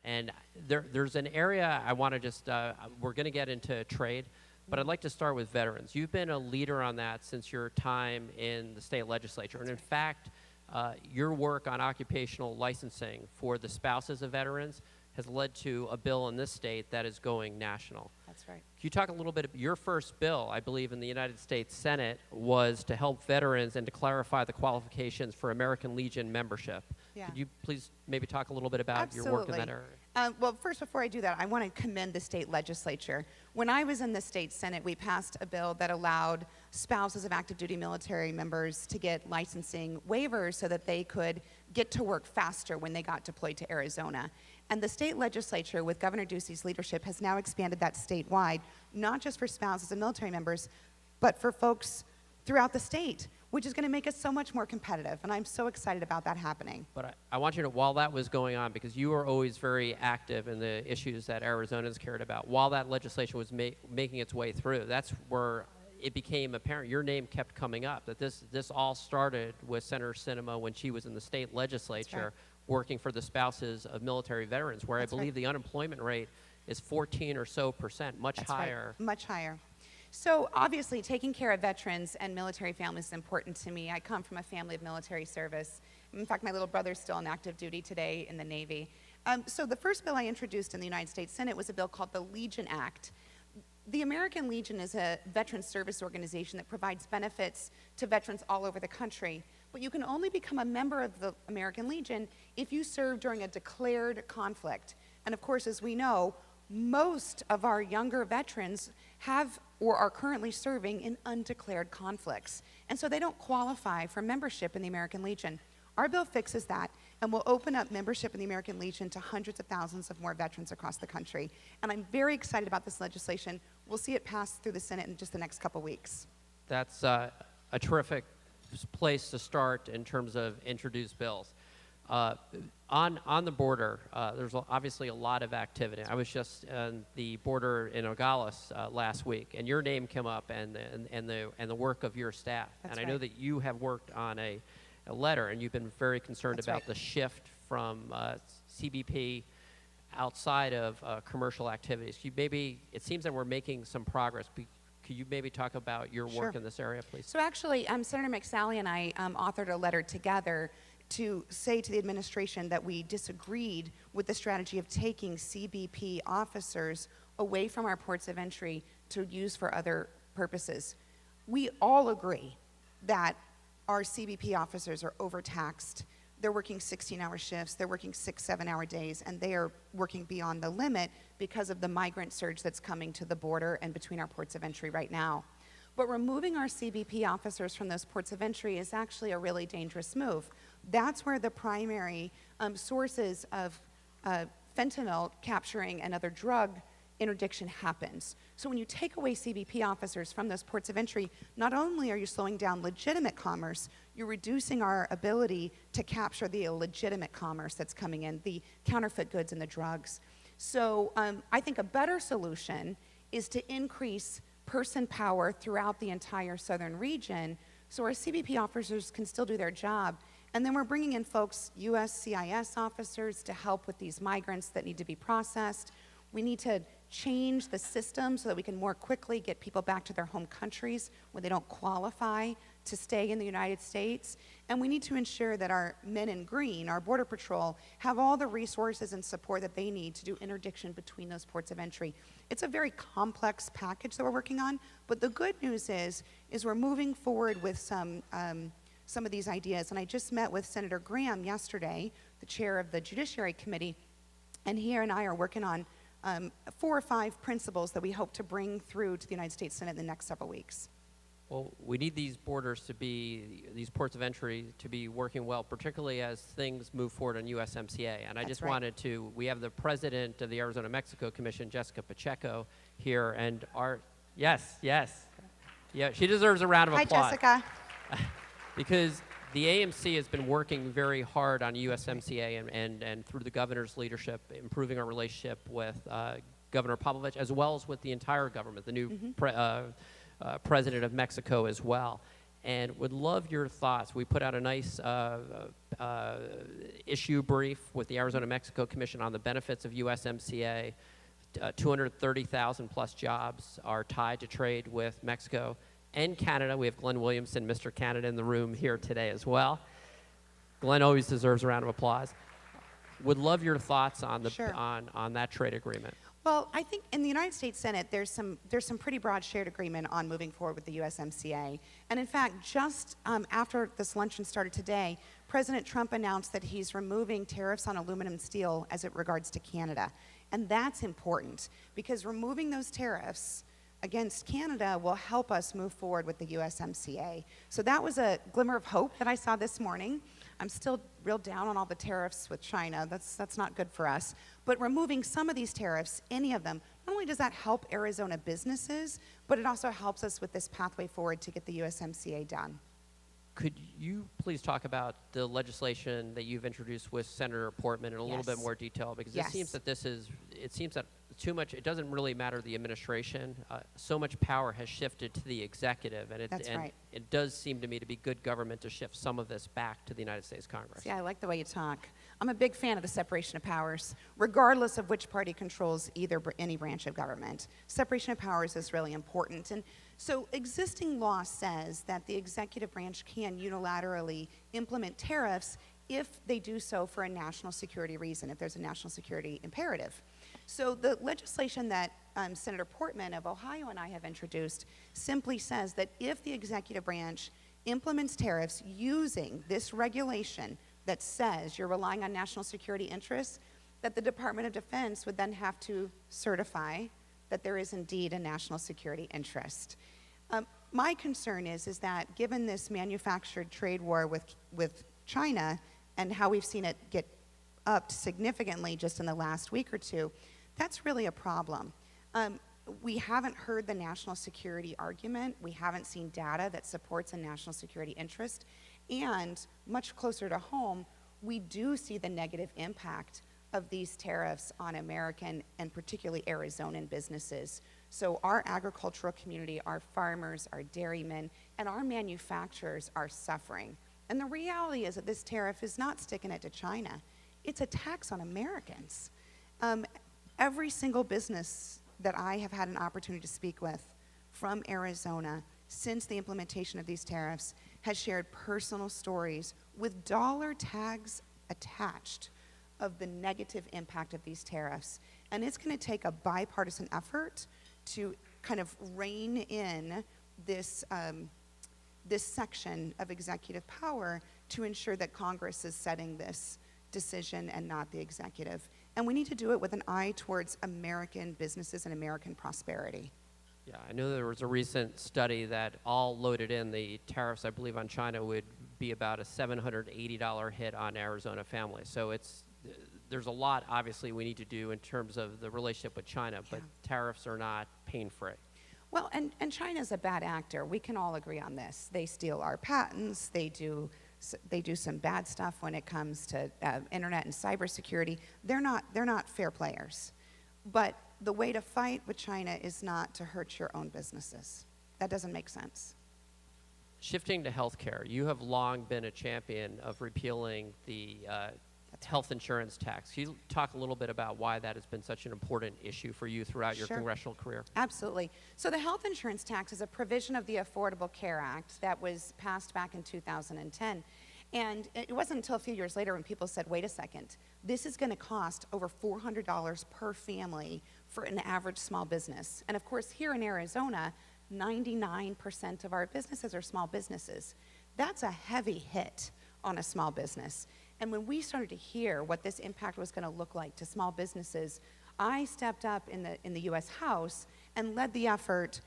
And there's an area I want to just, we're going to get into trade, but I'd like to start with veterans. You've been a leader on that since your time in the state legislature. And in fact, your work on occupational licensing for the spouses of veterans has led to a bill in this state that is going national. That's right. Can you talk a little bit about your first bill, I believe, in the United States Senate, was to help veterans and to clarify the qualifications for American Legion membership. Yeah. Could you please maybe talk a little bit about Absolutely. your work in that area? Well, first, before I do that, I want to commend the state legislature. When I was in the state Senate, we passed a bill that allowed spouses of active duty military members to get licensing waivers so that they could get to work faster when they got deployed to Arizona. And the state legislature, with Governor Ducey's leadership, has now expanded that statewide, not just for spouses of military members, but for folks throughout the state, which is going to make us so much more competitive. And I'm so excited about that happening. But I want you to, while that was going on, because you were always very active in the issues that Arizonans cared about, while that legislation was making its way through, that's where it became apparent, your name kept coming up, that this all started with Senator Sinema when she was in the state legislature working for the spouses of military veterans, where I believe the unemployment rate is 14% or so, much higher. Right. Much higher. So obviously, taking care of veterans and military families is important to me. I come from a family of military service. In fact, my little brother's still on active duty today in the Navy. So the first bill I introduced in the United States Senate was a bill called the Legion Act. The American Legion is a veteran service organization that provides benefits to veterans all over the country. But you can only become a member of the American Legion if you serve during a declared conflict. And of course, as we know, most of our younger veterans have or are currently serving in undeclared conflicts. And so they don't qualify for membership in the American Legion. Our bill fixes that and will open up membership in the American Legion to hundreds of thousands of more veterans across the country. And I'm very excited about this legislation. We'll see it pass through the Senate in just the next couple weeks. That's a terrific place to start in terms of introduced bills. On the border, there's obviously a lot of activity. I was just on the border in Nogales last week, and your name came up, and the work of your staff. That's and I know that you have worked on a letter, and you've been very concerned about the shift from CBP outside of commercial activities. It seems that we're making some progress. Could you maybe talk about your work in this area, please? So actually, Senator McSally and I authored a letter together to say to the administration that we disagreed with the strategy of taking CBP officers away from our ports of entry to use for other purposes. We all agree that our CBP officers are overtaxed. They're working 16-hour shifts, they're working 6, 7-hour days, and they are working beyond the limit because of the migrant surge that's coming to the border and between our ports of entry right now. But removing our CBP officers from those ports of entry is actually a really dangerous move. That's where the primary sources of fentanyl capturing and other drug interdiction happens. So when you take away CBP officers from those ports of entry, not only are you slowing down legitimate commerce, you're reducing our ability to capture the illegitimate commerce that's coming in, the counterfeit goods and the drugs. So I think a better solution is to increase person power throughout the entire southern region so our CBP officers can still do their job. And then we're bringing in folks, USCIS officers, to help with these migrants that need to be processed. We need to change the system so that we can more quickly get people back to their home countries where they don't qualify to stay in the United States. And we need to ensure that our men in green, our Border Patrol, have all the resources and support that they need to do interdiction between those ports of entry. It's a very complex package that we're working on, but the good news is we're moving forward with some of these ideas. And I just met with Senator Graham yesterday, the chair of the Judiciary Committee, and he and I are working on 4 or 5 principles that we hope to bring through to the United States Senate in the next several weeks. Well, we need these borders to be, these ports of entry to be working well, particularly as things move forward on USMCA. And I just wanted to, we have the president of the Arizona-Mexico Commission, Jessica Pacheco, here, and yeah, she deserves a round of applause. Hi, Jessica. Because the AMC has been working very hard on USMCA and through the governor's leadership, improving our relationship with Governor Pavlovich, as well as with the entire government, the new president of Mexico as well. and would love your thoughts. We put out a nice issue brief with the Arizona-Mexico Commission on the benefits of USMCA. 230,000 plus jobs are tied to trade with Mexico and Canada. We have Glenn Williamson, Mr. Canada, in the room here today as well. Glenn always deserves a round of applause. Would love your thoughts on the Sure. on that trade agreement. Well, I think in the United States Senate, there's some pretty broad shared agreement on moving forward with the USMCA. And in fact, just after this luncheon started today, President Trump announced that he's removing tariffs on aluminum and steel as it regards to Canada. And that's important because removing those tariffs against Canada will help us move forward with the USMCA. So that was a glimmer of hope that I saw this morning. I'm still real down on all the tariffs with China. That's not good for us. But removing some of these tariffs, any of them, not only does that help Arizona businesses, but it also helps us with this pathway forward to get the USMCA done. Could you please talk about the legislation that you've introduced with Senator Portman in a little bit more detail? Because it seems that too much, it doesn't really matter the administration. So much power has shifted to the executive, and it does seem to me to be good government to shift some of this back to the United States Congress. Yeah, I like the way you talk. I'm a big fan of the separation of powers, regardless of which party controls any branch of government. Separation of powers is really important. And so existing law says that the executive branch can unilaterally implement tariffs if they do so for a national security reason, if there's a national security imperative. So the legislation that Senator Portman of Ohio and I have introduced simply says that if the executive branch implements tariffs using this regulation that says you're relying on national security interests, that the Department of Defense would then have to certify that there is indeed a national security interest. My concern is that given this manufactured trade war with China and how we've seen it get upped significantly just in the last week or two, that's really a problem. We haven't heard the national security argument. We haven't seen data that supports a national security interest. And much closer to home, we do see the negative impact of these tariffs on American and particularly Arizonan businesses. So our agricultural community, our farmers, our dairymen, and our manufacturers are suffering. And the reality is that this tariff is not sticking it to China. It's a tax on Americans. Every single business that I have had an opportunity to speak with from Arizona since the implementation of these tariffs has shared personal stories with dollar tags attached of the negative impact of these tariffs. And it's going to take a bipartisan effort to kind of rein in this, this section of executive power to ensure that Congress is setting this decision and not the executive. And we need to do it with an eye towards American businesses and American prosperity. Yeah, I know there was a recent study that all loaded in the tariffs, I believe, on China would be about a $780 hit on Arizona families. So there's a lot, obviously, we need to do in terms of the relationship with China, but tariffs are not pain-free. Well, and China's a bad actor. We can all agree on this. They steal our patents. They do some bad stuff when it comes to internet and cybersecurity. They're not fair players. But the way to fight with China is not to hurt your own businesses. That doesn't make sense. Shifting to healthcare, you have long been a champion of repealing the health insurance tax. Can you talk a little bit about why that has been such an important issue for you throughout your congressional career? Absolutely. So the health insurance tax is a provision of the Affordable Care Act that was passed back in 2010. And it wasn't until a few years later when people said, wait a second, this is going to cost over $400 per family for an average small business. And of course, here in Arizona, 99% of our businesses are small businesses. That's a heavy hit on a small business. And when we started to hear what this impact was going to look like to small businesses, I stepped up in the U.S. House and led the effort,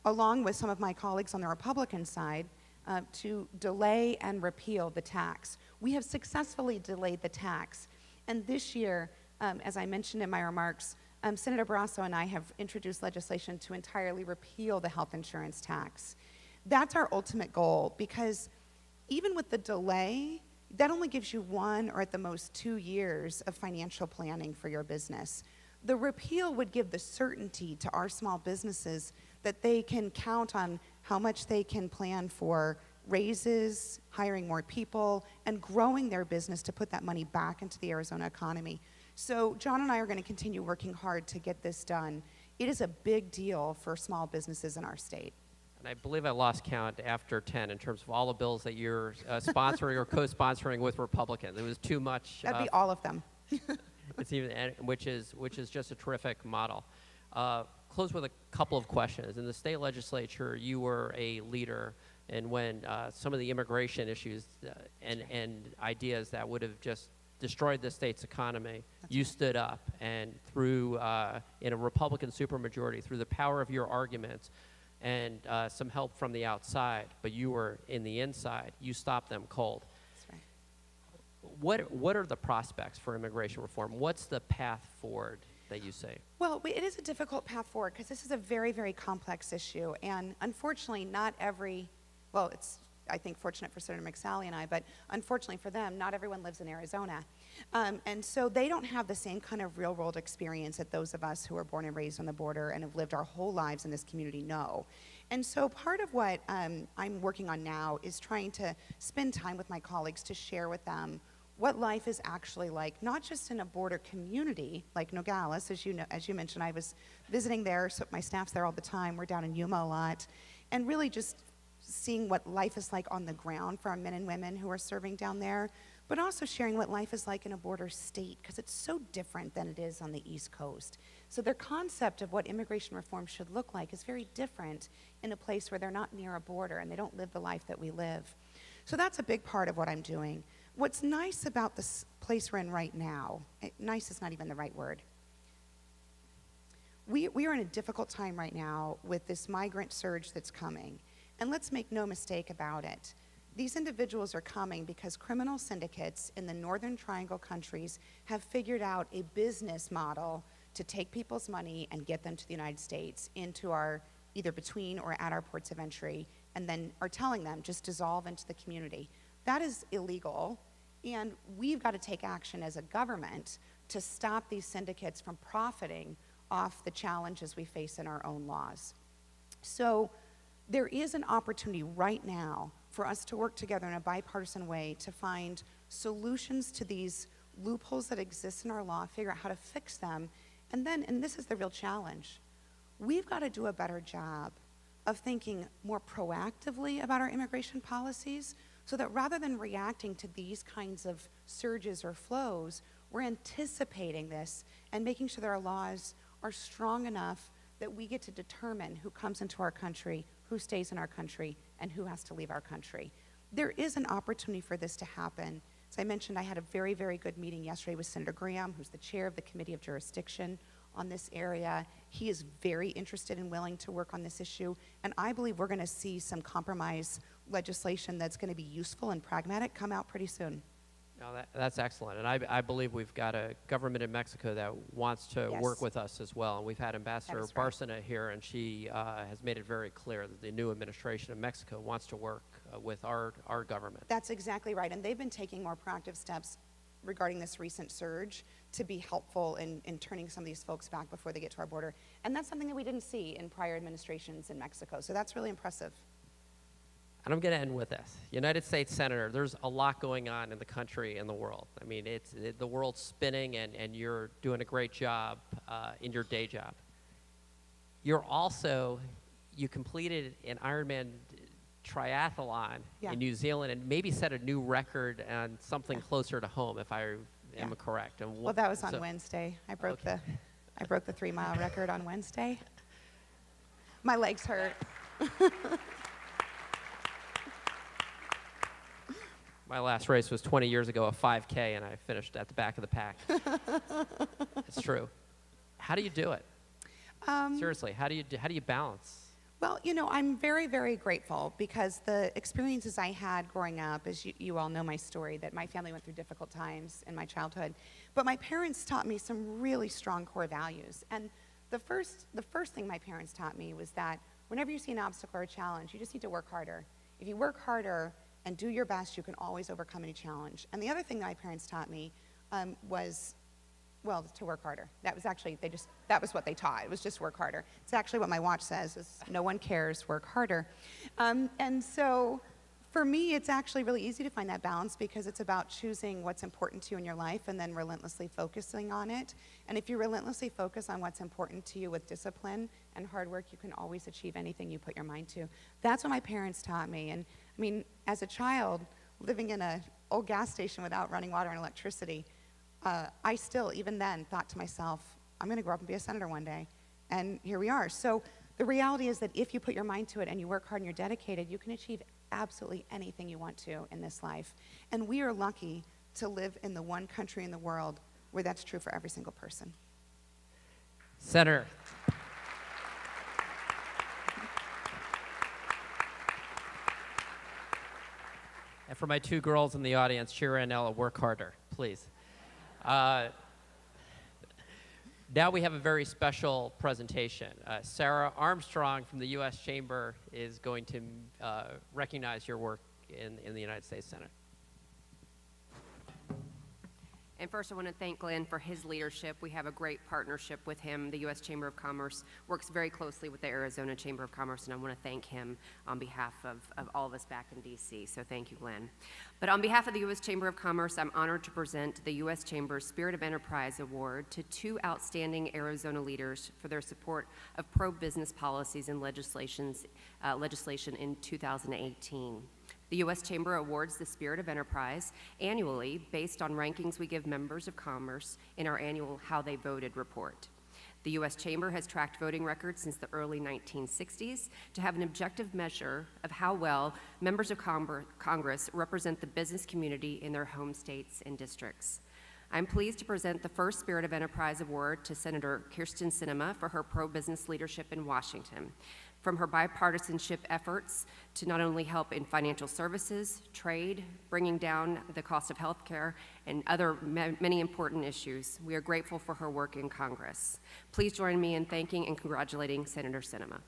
along with some of my colleagues on the Republican side, to delay and repeal the tax. We have successfully delayed the tax. And this year, as I mentioned in my remarks, Senator Barrasso and I have introduced legislation to entirely repeal the health insurance tax. That's our ultimate goal, because even with the delay, that only gives you 1 or at the most 2 years of financial planning for your business. The repeal would give the certainty to our small businesses that they can count on how much they can plan for raises, hiring more people, and growing their business to put that money back into the Arizona economy. So John and I are going to continue working hard to get this done. It is a big deal for small businesses in our state. And I believe I lost count after 10 in terms of all the bills that you're sponsoring or co-sponsoring with Republicans. It was too much. That'd be all of them. It's even, which is just a terrific model. Close with a couple of questions. In the state legislature, you were a leader, and when some of the immigration issues and ideas that would have just destroyed the state's economy, you stood up, and through, in a Republican supermajority, through the power of your arguments and some help from the outside, but you were in the inside, you stopped them cold. That's right. What are the prospects for immigration reform? What's the path forward that you say? Well, it is a difficult path forward because this is a very, very complex issue, and unfortunately not every, well, it's I think fortunate for Senator McSally and I, but unfortunately for them, not everyone lives in Arizona. And so they don't have the same kind of real world experience that those of us who are born and raised on the border and have lived our whole lives in this community know. And so part of what I'm working on now is trying to spend time with my colleagues to share with them what life is actually like, not just in a border community like Nogales. As you mentioned, I was visiting there, so my staff's there all the time. We're down in Yuma a lot, and really just seeing what life is like on the ground for our men and women who are serving down there, but also sharing what life is like in a border state, because it's so different than it is on the East Coast. So their concept of what immigration reform should look like is very different in a place where they're not near a border and they don't live the life that we live. So that's a big part of what I'm doing. What's nice about this place we're in right now, nice is not even the right word. We are in a difficult time right now with this migrant surge that's coming. And let's make no mistake about it. These individuals are coming because criminal syndicates in the Northern Triangle countries have figured out a business model to take people's money and get them to the United States into our, either between or at our ports of entry, and then are telling them just dissolve into the community. That is illegal, and we've got to take action as a government to stop these syndicates from profiting off the challenges we face in our own laws. So there is an opportunity right now for us to work together in a bipartisan way to find solutions to these loopholes that exist in our law, figure out how to fix them, and then, and this is the real challenge, we've got to do a better job of thinking more proactively about our immigration policies so that rather than reacting to these kinds of surges or flows, we're anticipating this and making sure that our laws are strong enough that we get to determine who comes into our country, who stays in our country, and who has to leave our country. There is an opportunity for this to happen. As I mentioned, I had a very, very good meeting yesterday with Senator Graham, who's the chair of the Committee of Jurisdiction on this area. He is very interested and willing to work on this issue, and I believe we're going to see some compromise legislation that's going to be useful and pragmatic come out pretty soon. No, that's excellent, and I believe we've got a government in Mexico that wants to work with us as well. And we've had Ambassador Bárcena here, and she has made it very clear that the new administration in Mexico wants to work with our government. That's exactly right, and they've been taking more proactive steps regarding this recent surge to be helpful in turning some of these folks back before they get to our border. And that's something that we didn't see in prior administrations in Mexico, so that's really impressive. And I'm going to end with this. United States Senator, there's a lot going on in the country and the world. I mean, the world's spinning, and you're doing a great job in your day job. You're also, you completed an Ironman triathlon in New Zealand and maybe set a new record on something closer to home, if I am correct. And well, that was on Wednesday. I broke the 3-mile record on Wednesday. My legs hurt. My last race was 20 years ago, a 5K, and I finished at the back of the pack. It's true. How do you do it? Seriously, how do you balance? Well, you know, I'm very, very grateful because the experiences I had growing up, as you all know my story, that my family went through difficult times in my childhood, but my parents taught me some really strong core values. And the first thing my parents taught me was that whenever you see an obstacle or a challenge, you just need to work harder. If you work harder and do your best, you can always overcome any challenge. And the other thing that my parents taught me was well, to work harder. That was actually, that was what they taught. It was just work harder. It's actually what my watch says, is no one cares, work harder. And so for me, it's actually really easy to find that balance because it's about choosing what's important to you in your life and then relentlessly focusing on it. And if you relentlessly focus on what's important to you with discipline and hard work, you can always achieve anything you put your mind to. That's what my parents taught me. And I mean, as a child, living in an old gas station without running water and electricity, I still, even then, thought to myself, I'm going to grow up and be a senator one day. And here we are. So the reality is that if you put your mind to it and you work hard and you're dedicated, you can achieve absolutely anything you want to in this life. And we are lucky to live in the one country in the world where that's true for every single person. Senator. And for my two girls in the audience, Shira and Ella, work harder, please. Now we have a very special presentation. Sarah Armstrong from the U.S. Chamber is going to recognize your work in the United States Senate. And first, I want to thank Glenn for his leadership. We have a great partnership with him. The U.S. Chamber of Commerce works very closely with the Arizona Chamber of Commerce, and I want to thank him on behalf of all of us back in D.C., so thank you, Glenn. But on behalf of the U.S. Chamber of Commerce, I'm honored to present the U.S. Chamber's Spirit of Enterprise Award to two outstanding Arizona leaders for their support of pro-business policies and legislation in 2018. The U.S. Chamber awards the Spirit of Enterprise annually based on rankings we give members of Commerce in our annual How They Voted report. The U.S. Chamber has tracked voting records since the early 1960s to have an objective measure of how well members of Congress represent the business community in their home states and districts. I'm pleased to present the first Spirit of Enterprise Award to Senator Kyrsten Sinema for her pro-business leadership in Washington. From her bipartisanship efforts to not only help in financial services, trade, bringing down the cost of health care, and other many important issues, we are grateful for her work in Congress. Please join me in thanking and congratulating Senator Sinema.